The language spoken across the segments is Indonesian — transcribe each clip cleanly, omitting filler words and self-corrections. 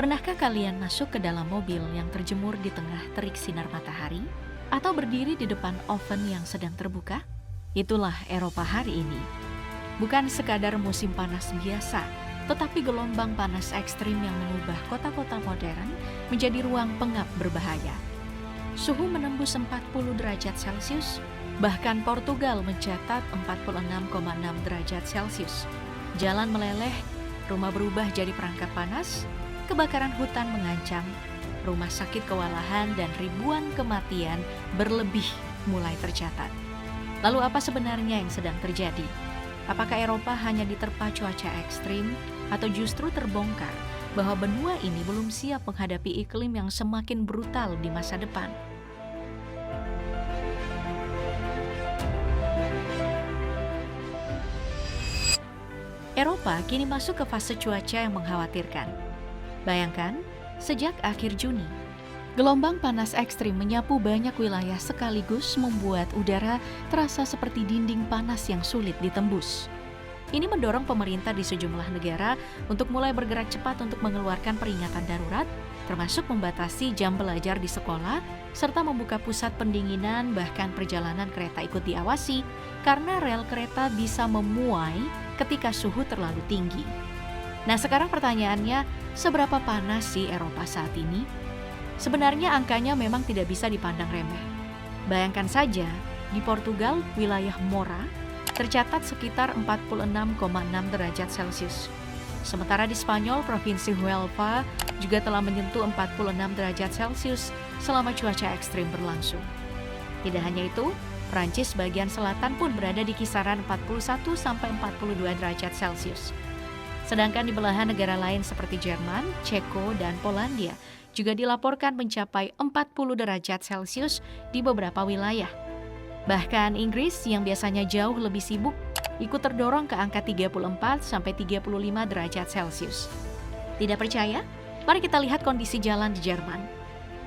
Pernahkah kalian masuk ke dalam mobil yang terjemur di tengah terik sinar matahari? Atau berdiri di depan oven yang sedang terbuka? Itulah Eropa hari ini. Bukan sekadar musim panas biasa, tetapi gelombang panas ekstrim yang mengubah kota-kota modern menjadi ruang pengap berbahaya. Suhu menembus 40 derajat Celcius, bahkan Portugal mencatat 46,6 derajat Celcius. Jalan meleleh, rumah berubah jadi perangkap panas, kebakaran hutan mengancam, rumah sakit kewalahan dan ribuan kematian berlebih mulai tercatat. Lalu apa sebenarnya yang sedang terjadi? Apakah Eropa hanya diterpa cuaca ekstrim atau justru terbongkar bahwa benua ini belum siap menghadapi iklim yang semakin brutal di masa depan? Eropa kini masuk ke fase cuaca yang mengkhawatirkan. Bayangkan, sejak akhir Juni, gelombang panas ekstrim menyapu banyak wilayah sekaligus membuat udara terasa seperti dinding panas yang sulit ditembus. Ini mendorong pemerintah di sejumlah negara untuk mulai bergerak cepat untuk mengeluarkan peringatan darurat, termasuk membatasi jam belajar di sekolah, serta membuka pusat pendinginan, bahkan perjalanan kereta ikut diawasi, karena rel kereta bisa memuai ketika suhu terlalu tinggi. Nah, sekarang pertanyaannya, seberapa panas sih Eropa saat ini? Sebenarnya angkanya memang tidak bisa dipandang remeh. Bayangkan saja, di Portugal, wilayah Mora, tercatat sekitar 46,6 derajat Celcius. Sementara di Spanyol, Provinsi Huelva juga telah menyentuh 46 derajat Celcius selama cuaca ekstrim berlangsung. Tidak hanya itu, Prancis bagian selatan pun berada di kisaran 41 sampai 42 derajat Celcius. Sedangkan di belahan negara lain seperti Jerman, Ceko, dan Polandia juga dilaporkan mencapai 40 derajat Celcius di beberapa wilayah. Bahkan Inggris yang biasanya jauh lebih sibuk ikut terdorong ke angka 34 sampai 35 derajat Celcius. Tidak percaya? Mari kita lihat kondisi jalan di Jerman.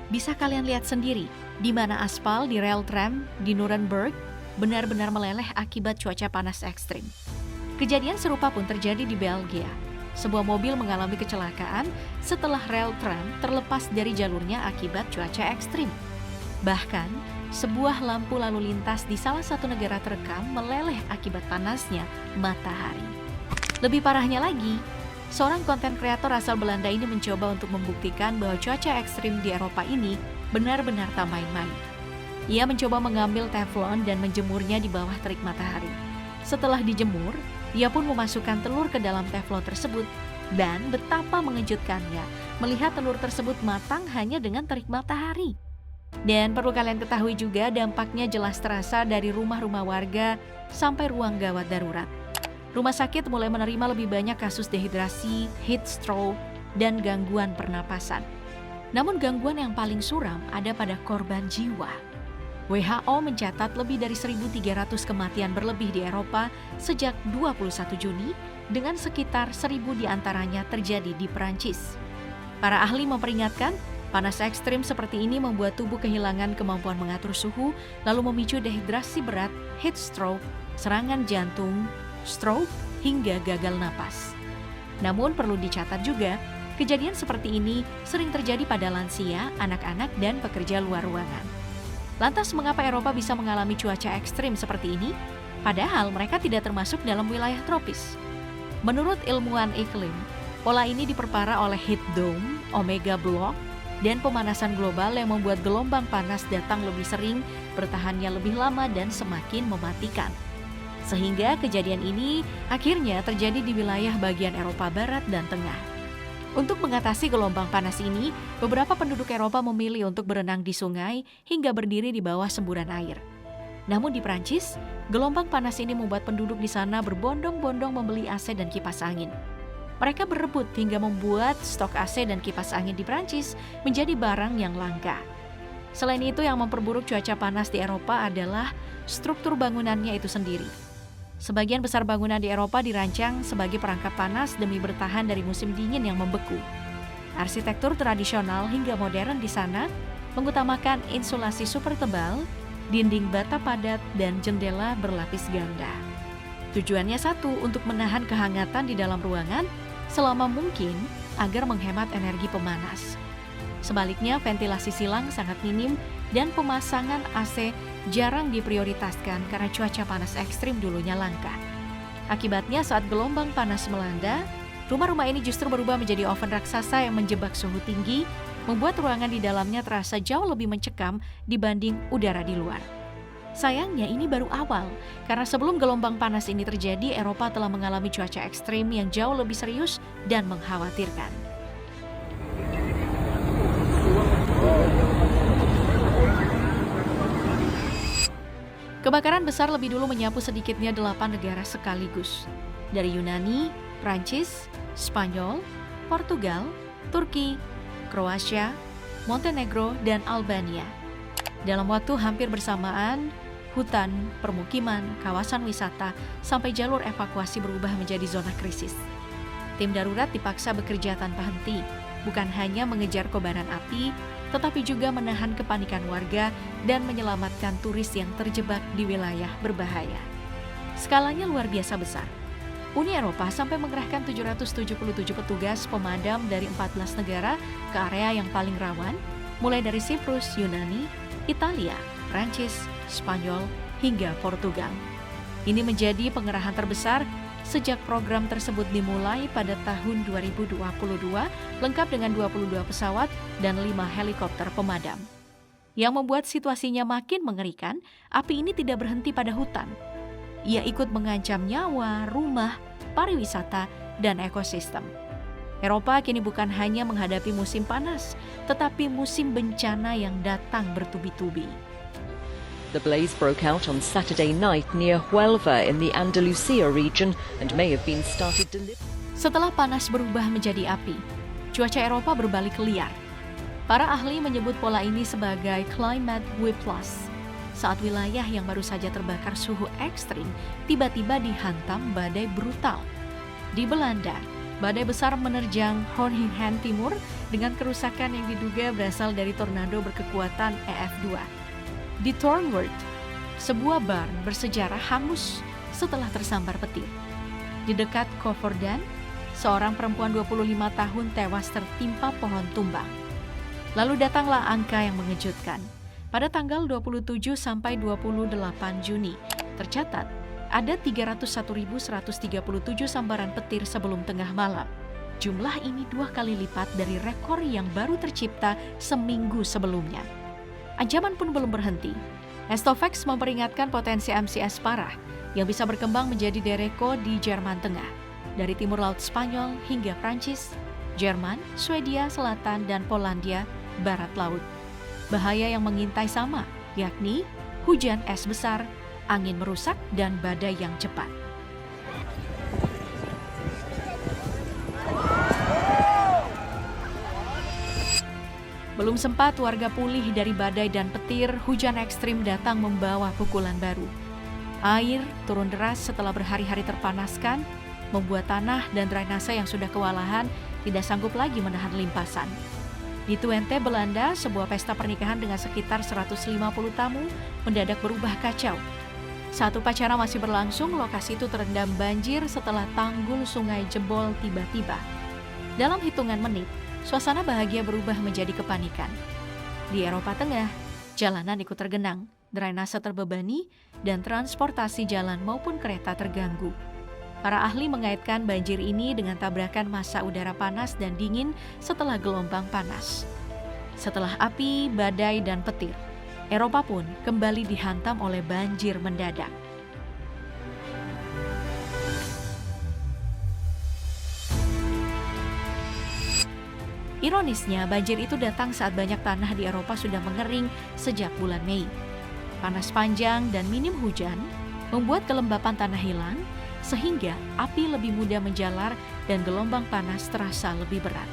Bisa kalian lihat sendiri di mana aspal di rel tram di Nuremberg benar-benar meleleh akibat cuaca panas ekstrim. Kejadian serupa pun terjadi di Belgia. Sebuah mobil mengalami kecelakaan setelah rel tram terlepas dari jalurnya akibat cuaca ekstrim. Bahkan, sebuah lampu lalu lintas di salah satu negara terekam meleleh akibat panasnya matahari. Lebih parahnya lagi, seorang konten kreator asal Belanda ini mencoba untuk membuktikan bahwa cuaca ekstrim di Eropa ini benar-benar tak main-main. Ia mencoba mengambil teflon dan menjemurnya di bawah terik matahari. Setelah dijemur, ia pun memasukkan telur ke dalam teflon tersebut dan betapa mengejutkannya melihat telur tersebut matang hanya dengan terik matahari. Dan perlu kalian ketahui juga dampaknya jelas terasa dari rumah-rumah warga sampai ruang gawat darurat. Rumah sakit mulai menerima lebih banyak kasus dehidrasi, heat stroke, dan gangguan pernapasan. Namun gangguan yang paling suram ada pada korban jiwa. WHO mencatat lebih dari 1.300 kematian berlebih di Eropa sejak 21 Juni, dengan sekitar 1.000 diantaranya terjadi di Perancis. Para ahli memperingatkan, panas ekstrim seperti ini membuat tubuh kehilangan kemampuan mengatur suhu, lalu memicu dehidrasi berat, heat stroke, serangan jantung, stroke, hingga gagal napas. Namun perlu dicatat juga, kejadian seperti ini sering terjadi pada lansia, anak-anak, dan pekerja luar ruangan. Lantas mengapa Eropa bisa mengalami cuaca ekstrim seperti ini? Padahal mereka tidak termasuk dalam wilayah tropis. Menurut ilmuwan iklim, pola ini diperparah oleh heat dome, omega block, dan pemanasan global yang membuat gelombang panas datang lebih sering, bertahannya lebih lama, dan semakin mematikan. Sehingga kejadian ini akhirnya terjadi di wilayah bagian Eropa Barat dan Tengah. Untuk mengatasi gelombang panas ini, beberapa penduduk Eropa memilih untuk berenang di sungai hingga berdiri di bawah semburan air. Namun di Prancis, gelombang panas ini membuat penduduk di sana berbondong-bondong membeli AC dan kipas angin. Mereka berebut hingga membuat stok AC dan kipas angin di Prancis menjadi barang yang langka. Selain itu, yang memperburuk cuaca panas di Eropa adalah struktur bangunannya itu sendiri. Sebagian besar bangunan di Eropa dirancang sebagai perangkap panas demi bertahan dari musim dingin yang membeku. Arsitektur tradisional hingga modern di sana mengutamakan insulasi super tebal, dinding bata padat, dan jendela berlapis ganda. Tujuannya satu, untuk menahan kehangatan di dalam ruangan selama mungkin agar menghemat energi pemanas. Sebaliknya, ventilasi silang sangat minim dan pemasangan AC jarang diprioritaskan karena cuaca panas ekstrim dulunya langka. Akibatnya saat gelombang panas melanda, rumah-rumah ini justru berubah menjadi oven raksasa yang menjebak suhu tinggi, membuat ruangan di dalamnya terasa jauh lebih mencekam dibanding udara di luar. Sayangnya ini baru awal, karena sebelum gelombang panas ini terjadi, Eropa telah mengalami cuaca ekstrim yang jauh lebih serius dan mengkhawatirkan. Kebakaran besar lebih dulu menyapu sedikitnya 8 negara sekaligus, dari Yunani, Prancis, Spanyol, Portugal, Turki, Kroasia, Montenegro, dan Albania. Dalam waktu hampir bersamaan, hutan, permukiman, kawasan wisata, sampai jalur evakuasi berubah menjadi zona krisis. Tim darurat dipaksa bekerja tanpa henti, bukan hanya mengejar kobaran api, tetapi juga menahan kepanikan warga dan menyelamatkan turis yang terjebak di wilayah berbahaya. Skalanya luar biasa besar. Uni Eropa sampai mengerahkan 777 petugas pemadam dari 14 negara ke area yang paling rawan, mulai dari Siprus, Yunani, Italia, Prancis, Spanyol, hingga Portugal. Ini menjadi pengerahan terbesar sejak program tersebut dimulai pada tahun 2022, lengkap dengan 22 pesawat dan 5 helikopter pemadam. Yang membuat situasinya makin mengerikan, api ini tidak berhenti pada hutan. Ia ikut mengancam nyawa, rumah, pariwisata, dan ekosistem. Eropa kini bukan hanya menghadapi musim panas, tetapi musim bencana yang datang bertubi-tubi. The blaze broke out on Saturday night near Huelva in the Andalusia region and may have been started deliberately. Setelah panas berubah menjadi api, cuaca Eropa berbalik liar. Para ahli menyebut pola ini sebagai climate whiplash. Saat wilayah yang baru saja terbakar suhu ekstrim tiba-tiba dihantam badai brutal. Di Belanda, badai besar menerjang Groningen Timur dengan kerusakan yang diduga berasal dari tornado berkekuatan EF2. Di Thornwood, sebuah barn bersejarah hangus setelah tersambar petir. Di dekat Coevorden, seorang perempuan 25 tahun tewas tertimpa pohon tumbang. Lalu datanglah angka yang mengejutkan. Pada tanggal 27 sampai 28 Juni, tercatat ada 301.137 sambaran petir sebelum tengah malam. Jumlah ini 2 kali lipat dari rekor yang baru tercipta seminggu sebelumnya. Ancaman pun belum berhenti. Estofex memperingatkan potensi MCS parah yang bisa berkembang menjadi dereko di Jerman Tengah, dari timur laut Spanyol hingga Prancis, Jerman, Swedia Selatan, dan Polandia, barat laut. Bahaya yang mengintai sama, yakni hujan es besar, angin merusak, dan badai yang cepat. Belum sempat warga pulih dari badai dan petir, hujan ekstrim datang membawa pukulan baru. Air turun deras setelah berhari-hari terpanaskan, membuat tanah dan drainase yang sudah kewalahan tidak sanggup lagi menahan limpasan. Di Twente, Belanda, sebuah pesta pernikahan dengan sekitar 150 tamu mendadak berubah kacau. Saat upacara masih berlangsung, lokasi itu terendam banjir setelah tanggul sungai jebol tiba-tiba. Dalam hitungan menit, suasana bahagia berubah menjadi kepanikan. Di Eropa Tengah, jalanan ikut tergenang, drainase terbebani, dan transportasi jalan maupun kereta terganggu. Para ahli mengaitkan banjir ini dengan tabrakan massa udara panas dan dingin setelah gelombang panas. Setelah api, badai, dan petir, Eropa pun kembali dihantam oleh banjir mendadak. Ironisnya, banjir itu datang saat banyak tanah di Eropa sudah mengering sejak bulan Mei. Panas panjang dan minim hujan membuat kelembapan tanah hilang, sehingga api lebih mudah menjalar dan gelombang panas terasa lebih berat.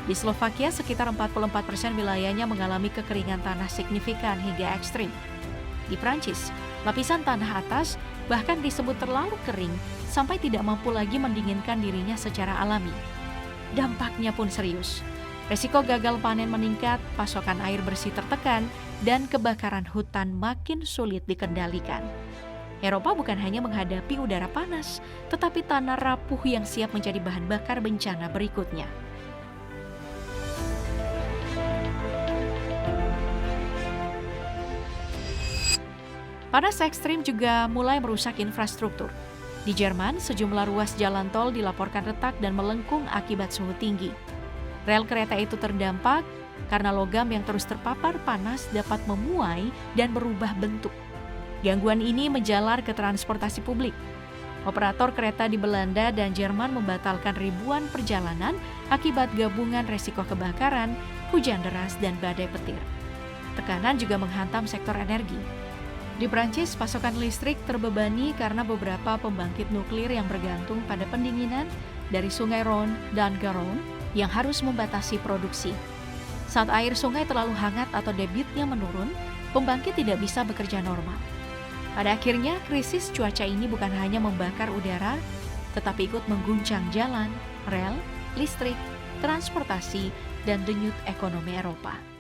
Di Slovakia, sekitar 44% wilayahnya mengalami kekeringan tanah signifikan hingga ekstrim. Di Prancis, lapisan tanah atas bahkan disebut terlalu kering sampai tidak mampu lagi mendinginkan dirinya secara alami. Dampaknya pun serius. Resiko gagal panen meningkat, pasokan air bersih tertekan, dan kebakaran hutan makin sulit dikendalikan. Eropa bukan hanya menghadapi udara panas, tetapi tanah rapuh yang siap menjadi bahan bakar bencana berikutnya. Panas ekstrim juga mulai merusak infrastruktur. Di Jerman, sejumlah ruas jalan tol dilaporkan retak dan melengkung akibat suhu tinggi. Rel kereta itu terdampak karena logam yang terus terpapar panas dapat memuai dan berubah bentuk. Gangguan ini menjalar ke transportasi publik. Operator kereta di Belanda dan Jerman membatalkan ribuan perjalanan akibat gabungan resiko kebakaran, hujan deras, dan badai petir. Tekanan juga menghantam sektor energi. Di Prancis, pasokan listrik terbebani karena beberapa pembangkit nuklir yang bergantung pada pendinginan dari Sungai Rhône dan Garonne yang harus membatasi produksi. Saat air sungai terlalu hangat atau debitnya menurun, pembangkit tidak bisa bekerja normal. Pada akhirnya, krisis cuaca ini bukan hanya membakar udara, tetapi ikut mengguncang jalan, rel, listrik, transportasi, dan denyut ekonomi Eropa.